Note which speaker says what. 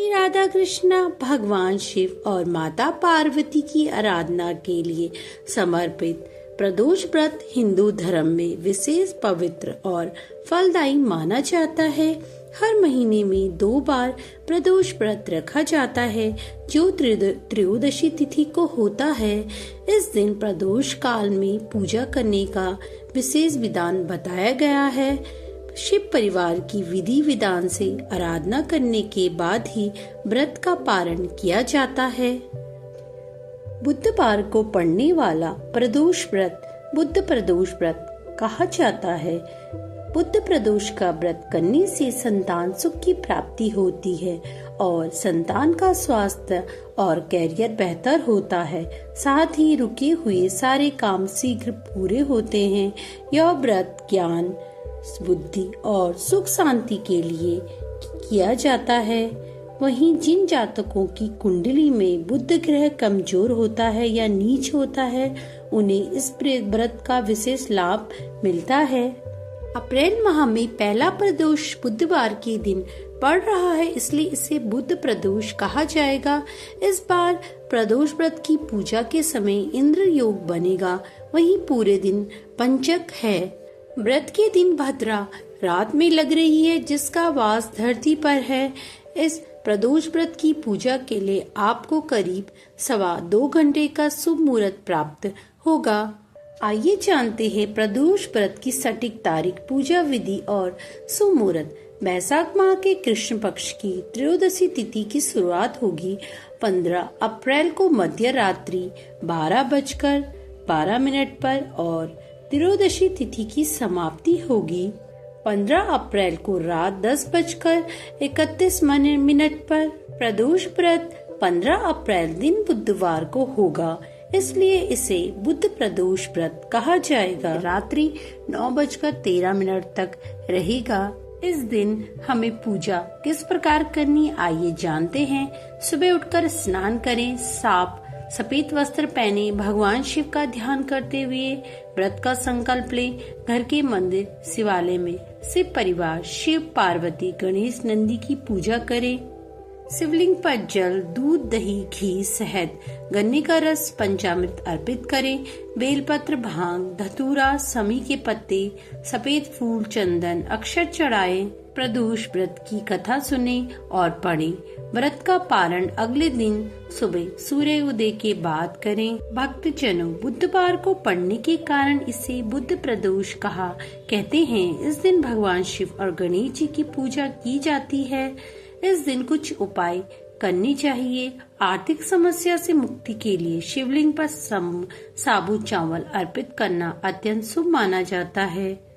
Speaker 1: राधा कृष्णा भगवान शिव और माता पार्वती की आराधना के लिए समर्पित प्रदोष व्रत हिंदू धर्म में विशेष पवित्र और फलदायी माना जाता है। हर महीने में 2 बार प्रदोष व्रत रखा जाता है जो त्रयोदशी तिथि को होता है। इस दिन प्रदोष काल में पूजा करने का विशेष विधान बताया गया है। शिव परिवार की विधि विधान से आराधना करने के बाद ही व्रत का पारण किया जाता है। बुधवार को पड़ने वाला प्रदोष व्रत बुध प्रदोष व्रत कहा जाता है। बुध प्रदोष का व्रत करने से संतान सुख की प्राप्ति होती है और संतान का स्वास्थ्य और कैरियर बेहतर होता है। साथ ही रुके हुए सारे काम शीघ्र पूरे होते हैं। यह व्रत ज्ञान, बुद्धि और सुख शांति के लिए किया जाता है। वहीं जिन जातकों की कुंडली में बुध ग्रह कमजोर होता है या नीच होता है, उन्हें इस व्रत का विशेष लाभ मिलता है। अप्रैल माह में पहला प्रदोष बुधवार के दिन पड़ रहा है, इसलिए इसे बुध प्रदोष कहा जाएगा। इस बार प्रदोष व्रत की पूजा के समय इंद्र योग बनेगा। वहीं पूरे दिन पंचक है। व्रत के दिन भद्रा रात में लग रही है, जिसका वास धरती पर है। इस प्रदोष व्रत की पूजा के लिए आपको करीब 2.25 घंटे का शुभ मुहूर्त प्राप्त होगा। आइए जानते हैं प्रदोष व्रत की सटीक तारीख, पूजा विधि और शुभ मुहूर्त। बैसाख माह के कृष्ण पक्ष की त्रयोदशी तिथि की शुरुआत होगी 15 अप्रैल को मध्य रात्रि 12:12 पर और त्रयोदशी तिथि की समाप्ति होगी 15 अप्रैल को रात 10:31 पर। प्रदोष व्रत 15 अप्रैल दिन बुधवार को होगा, इसलिए इसे बुध प्रदोष व्रत कहा जाएगा। रात्रि 9:13 तक रहेगा। इस दिन हमें पूजा किस प्रकार करनी, आइए जानते हैं। सुबह उठकर स्नान करें, सफेद वस्त्र पहने, भगवान शिव का ध्यान करते हुए व्रत का संकल्प लें। घर के मंदिर, शिवालय में शिव परिवार, शिव, पार्वती, गणेश, नंदी की पूजा करें। शिवलिंग पर जल, दूध, दही, घी, शहद, गन्ने का रस, पंचामृत अर्पित करें। बेलपत्र, भांग, धतूरा, समी के पत्ते, सफेद फूल, चंदन, अक्षर चढ़ाएं। प्रदोष व्रत की कथा सुने और पढ़ें। व्रत का पारण अगले दिन सुबह सूर्य उदय के बाद करें। भक्तजनों, बुधवार को पड़ने के कारण इसे बुध प्रदोष कहते हैं। इस दिन भगवान शिव और गणेश जी की पूजा की जाती है। इस दिन कुछ उपाय करने चाहिए। आर्थिक समस्या से मुक्ति के लिए शिवलिंग पर साबुत चावल अर्पित करना अत्यंत शुभ माना जाता है।